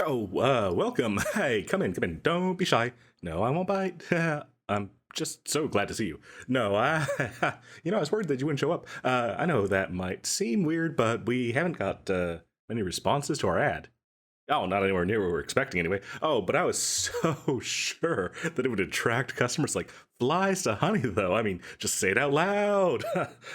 Welcome. Hey, come in, come in. Don't be shy. No, I won't bite. I'm just so glad to see you. No, I was worried that you wouldn't show up. I know that might seem weird, but we haven't got many responses to our ad. Oh, not anywhere near what we were expecting anyway. Oh, but I was so sure that it would attract customers like flies to honey, though. I mean, just say it out loud.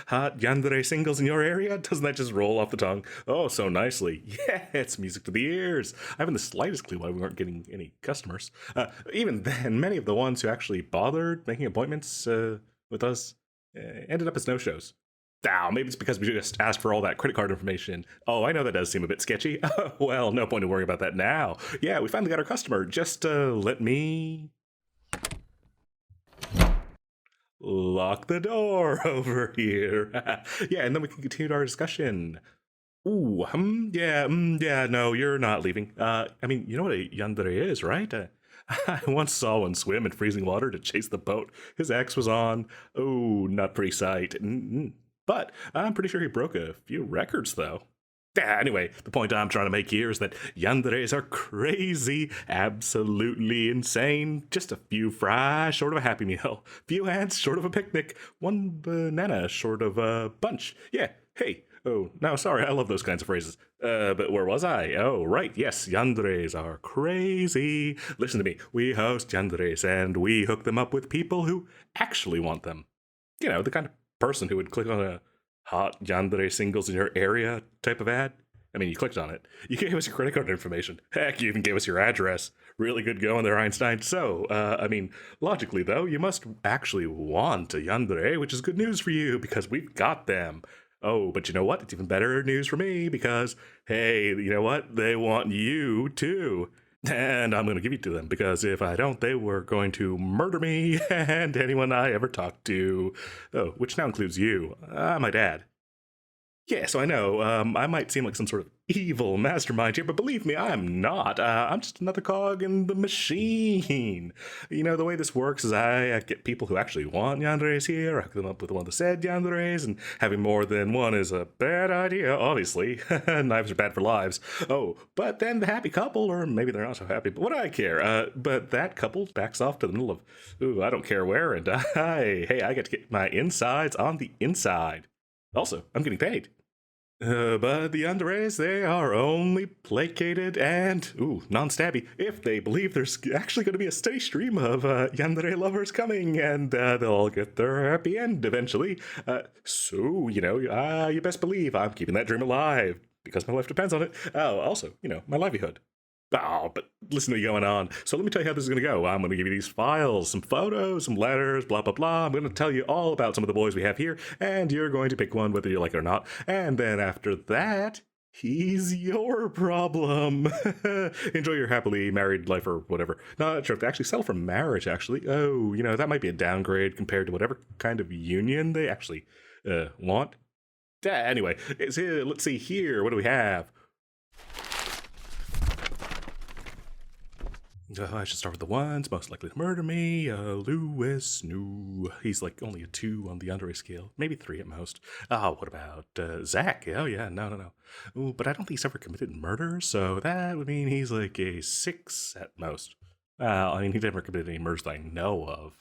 Hot Yandere singles in your area? Doesn't that just roll off the tongue? Oh, so nicely. Yeah, it's music to the ears. I haven't the slightest clue why we weren't getting any customers. Even then, many of the ones who actually bothered making appointments with us ended up as no-shows. Oh, maybe it's because we just asked for all that credit card information. Oh, I know that does seem a bit sketchy. Well, no point in worrying about that now. Yeah, we finally got our customer. Just let me lock the door over here. Yeah, and then we can continue our discussion. Ooh, yeah, no, you're not leaving. I mean, you know what a yandere is, right? I once saw one swim in freezing water to chase the boat his ex was on. Oh, not pretty sight. But I'm pretty sure he broke a few records, though. Yeah, anyway, the point I'm trying to make here is that yanderes are crazy, absolutely insane. Just a few fries short of a Happy Meal, few ants short of a picnic, one banana short of a bunch. Yeah, hey, oh, no, sorry, I love those kinds of phrases. But where was I? Oh, right, yes, yanderes are crazy. Listen to me, we host yanderes and we hook them up with people who actually want them. You know, the kind of person who would click on a hot yandere singles in your area type of ad. I mean, you clicked on it. You gave us your credit card information. Heck, you even gave us your address. Really good going there, Einstein. So, I mean, logically though, you must actually want a yandere, which is good news for you because we've got them. Oh, but you know what? It's even better news for me because, hey, you know what? They want you too. And I'm going to give it to them because if I don't, they were going to murder me and anyone I ever talked to. Oh, which now includes you, my dad. Yeah, so I know, I might seem like some sort of evil mastermind here, but believe me, I'm not. I'm just another cog in the machine. You know, the way this works is I get people who actually want yanderes here, I hook them up with one of the said yanderes, and having more than one is a bad idea, obviously. Knives are bad for lives. Oh, but then the happy couple, or maybe they're not so happy, but what do I care? But that couple backs off to the middle of, ooh, I don't care where, and I get to get my insides on the inside. Also, I'm getting paid. But the yanderes, they are only placated and, non-stabby if they believe there's actually going to be a steady stream of yandere lovers coming and they'll all get their happy end eventually. So, you best believe I'm keeping that dream alive because my life depends on it. Oh, also, my livelihood. Oh, but listen to me going on. So let me tell you how this is going to go. I'm going to give you these files, some photos, some letters, blah, blah, blah. I'm going to tell you all about some of the boys we have here, and you're going to pick one whether you like it or not. And then after that, he's your problem. Enjoy your happily married life or whatever. Not sure if they actually settle for marriage, actually. Oh, that might be a downgrade compared to whatever kind of union they actually want. Anyway, let's see here. What do we have? I should start with the ones most likely to murder me. Lewis, no. He's like only a 2 on the yandere scale. Maybe 3 at most. What about Zach? Oh, yeah, no. Ooh, but I don't think he's ever committed murder, so that would mean he's like a 6 at most. I mean, he never committed any murders that I know of.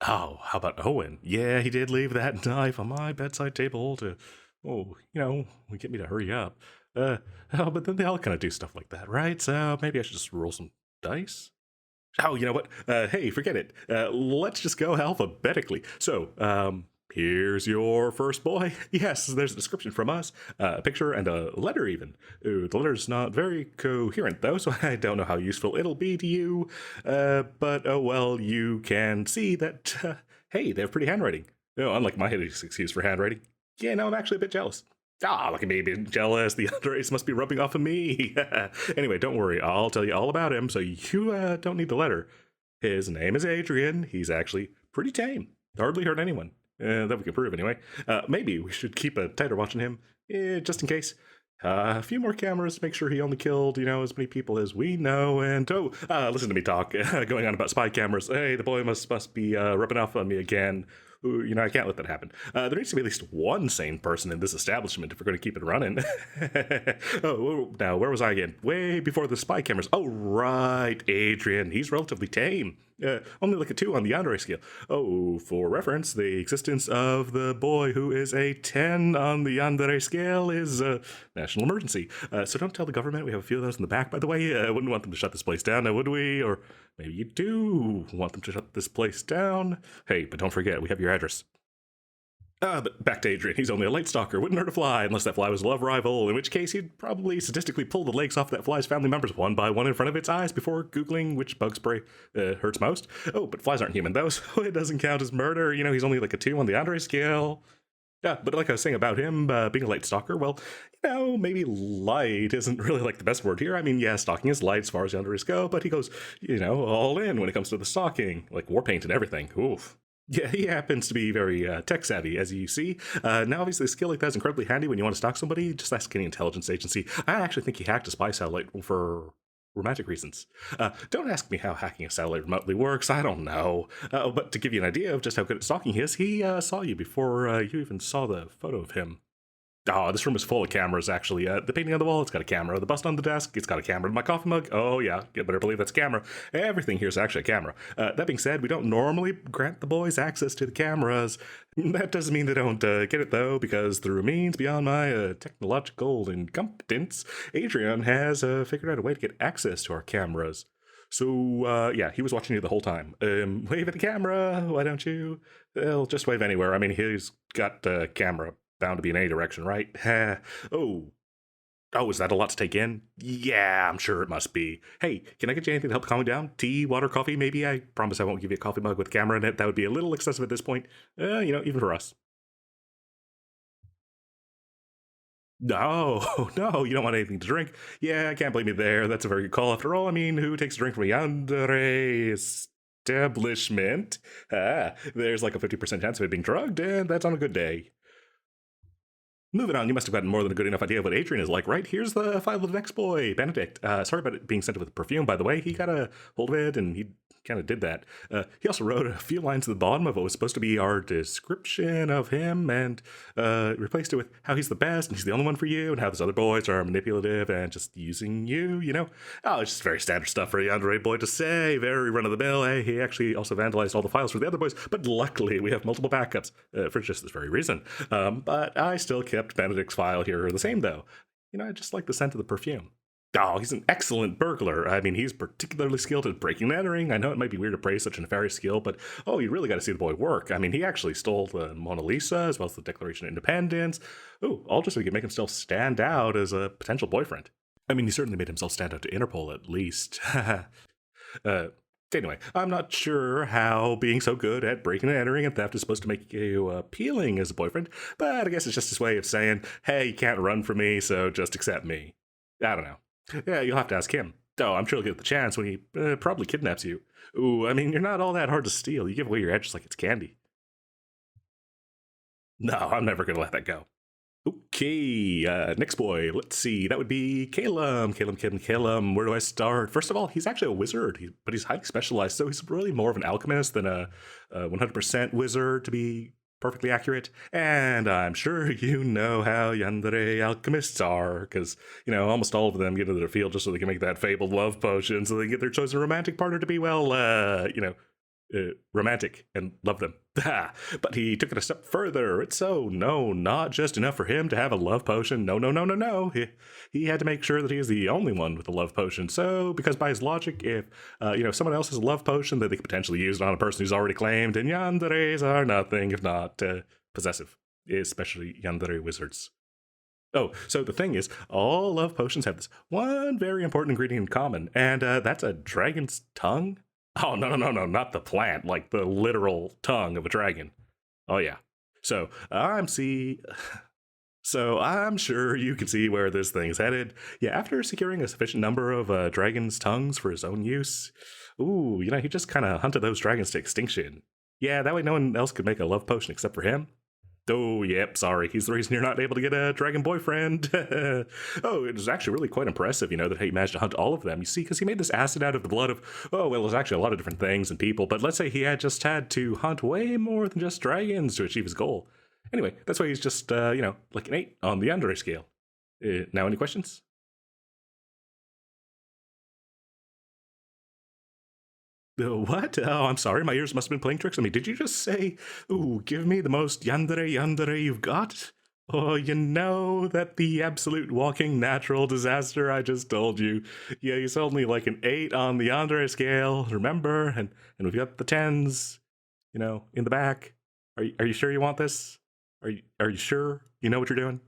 Oh, how about Owen? Yeah, he did leave that knife on my bedside table to, get me to hurry up. But then they all kind of do stuff like that, right? So maybe I should just roll some dice? Oh, you know what? Hey, forget it. Let's just go alphabetically. So, here's your first boy. Yes, there's a description from us, a picture, and a letter even. Ooh, the letter's not very coherent, though, so I don't know how useful it'll be to you. But, oh well, you can see that, hey, they have pretty handwriting. Unlike my hideous excuse for handwriting. Yeah, no, I'm actually a bit jealous. Look at me being jealous. The other race must be rubbing off of me. Anyway, don't worry. I'll tell you all about him, so you don't need the letter. His name is Adrian. He's actually pretty tame. Hardly hurt anyone. That we can prove anyway. Maybe we should keep a tighter watch on him, just in case. A few more cameras to make sure he only killed, as many people as we know. And, listen to me talk. Going on about spy cameras. Hey, the boy must be rubbing off on me again. I can't let that happen. There needs to be at least one sane person in this establishment if we're going to keep it running. Oh, now, where was I again? Way before the spy cameras. Oh, right, Adrian. He's relatively tame. Only like a 2 on the Yandere scale. Oh, for reference, the existence of the boy who is a 10 on the Yandere scale is a national emergency. So don't tell the government. We have a few of those in the back, by the way. Wouldn't want them to shut this place down, now would we? Or maybe you do want them to shut this place down. Hey, but don't forget, we have your address. But back to Adrian. He's only a light stalker. Wouldn't hurt a fly unless that fly was a love rival, in which case he'd probably statistically pull the legs off that fly's family members one by one in front of its eyes before Googling which bug spray hurts most. Oh, but flies aren't human, though, so it doesn't count as murder. He's only like a 2 on the Yandere scale. Yeah, but like I was saying about him being a light stalker, well, maybe light isn't really like the best word here. I mean, yeah, stalking is light as far as Yanderes go, but he goes, all in when it comes to the stalking, like war paint and everything. Oof. Yeah, he happens to be very tech-savvy, as you see. Now, obviously, a skill like that is incredibly handy when you want to stalk somebody. Just ask any intelligence agency. I actually think he hacked a spy satellite for romantic reasons. Don't ask me how hacking a satellite remotely works. I don't know. But to give you an idea of just how good at stalking he is, he saw you before you even saw the photo of him. Oh, this room is full of cameras, actually. The painting on the wall, it's got a camera. The bust on the desk, it's got a camera. My coffee mug, oh yeah, you better believe that's a camera. Everything here is actually a camera. That being said, we don't normally grant the boys access to the cameras. That doesn't mean they don't get it, though, because through means beyond my technological incompetence, Adrian has figured out a way to get access to our cameras. So, yeah, he was watching you the whole time. Wave at the camera, why don't you? Well, just wave anywhere. I mean, he's got the camera bound to be in any direction, right? Oh, is that a lot to take in? Yeah, I'm sure it must be. Hey, can I get you anything to help calm me down? Tea, water, coffee, maybe? I promise I won't give you a coffee mug with a camera in it. That would be a little excessive at this point. Even for us. No, no, you don't want anything to drink. Yeah, I can't blame you there. That's a very good call. After all, I mean, who takes a drink from a Yandere establishment? There's like a 50% chance of it being drugged, and that's on a good day. Moving on, you must have gotten more than a good enough idea of what Adrian is like, right? Here's the file of the next boy, Benedict. Sorry about it being sent with perfume, by the way. He got a hold of it, and he kind of did that. He also wrote a few lines at the bottom of what was supposed to be our description of him, and replaced it with how he's the best, and he's the only one for you, and how those other boys are manipulative and just using you, Oh, it's just very standard stuff for a Yandere boy to say, very run-of-the-mill. Hey, he actually also vandalized all the files for the other boys, but luckily we have multiple backups for just this very reason. But I still kept Benedict's file here the same, though. I just like the scent of the perfume. Oh, he's an excellent burglar. I mean, he's particularly skilled at breaking and entering. I know it might be weird to praise such a nefarious skill, but you really got to see the boy work. I mean, he actually stole the Mona Lisa as well as the Declaration of Independence. All just so he could make himself stand out as a potential boyfriend. I mean, he certainly made himself stand out to Interpol, at least. Anyway, I'm not sure how being so good at breaking and entering and theft is supposed to make you appealing as a boyfriend, but I guess it's just his way of saying, hey, you can't run from me, so just accept me. I don't know. Yeah, you'll have to ask him. Oh, I'm sure he'll get the chance when he probably kidnaps you. Ooh, I mean, you're not all that hard to steal. You give away your edges like it's candy. No, I'm never going to let that go. Okay, next boy. Let's see. That would be Calum. Calum. Where do I start? First of all, he's actually a wizard, but he's highly specialized, so he's really more of an alchemist than a 100% wizard, to be perfectly accurate. And I'm sure you know how Yandere alchemists are, because, almost all of them get into their field just so they can make that fabled love potion, so they can get their chosen romantic partner to be, romantic and love them. But he took it a step further. It's not just enough for him to have a love potion. No. He had to make sure that he is the only one with a love potion. So, because by his logic, if, someone else has a love potion that they could potentially use it on a person who's already claimed, and yanderes are nothing if not possessive, especially yandere wizards. Oh, so the thing is, all love potions have this one very important ingredient in common, and that's a dragon's tongue. Oh, no, not the plant, like the literal tongue of a dragon. Oh, yeah. So, I'm sure you can see where this thing's headed. Yeah, after securing a sufficient number of dragon's tongues for his own use, he just kind of hunted those dragons to extinction. Yeah, that way no one else could make a love potion except for him. Oh, yep, sorry. He's the reason you're not able to get a dragon boyfriend. Oh, it was actually really quite impressive, that he managed to hunt all of them. You see, because he made this acid out of the blood of, oh, well, it was actually a lot of different things and people, but let's say he had just had to hunt way more than just dragons to achieve his goal. Anyway, that's why he's just, like an 8 on the Yandere scale. Now, any questions? What? Oh, I'm sorry. My ears must have been playing tricks on me. Did you just say, ooh, give me the most yandere you've got? Oh, you know that the absolute walking natural disaster I just told you. Yeah, you sold me like an 8 on the yandere scale, remember? And we've got the 10s, in the back. Are you sure you want this? Are you sure you know what you're doing?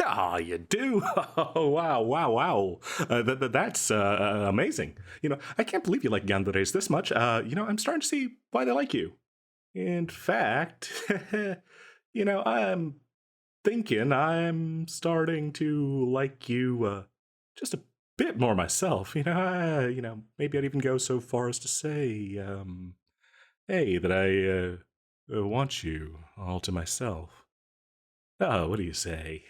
Ah, you do? Oh, wow. That's amazing. I can't believe you like yanderes this much. I'm starting to see why they like you. In fact, I'm thinking I'm starting to like you just a bit more myself. Maybe I'd even go so far as to say, hey, that I want you all to myself. Oh, what do you say?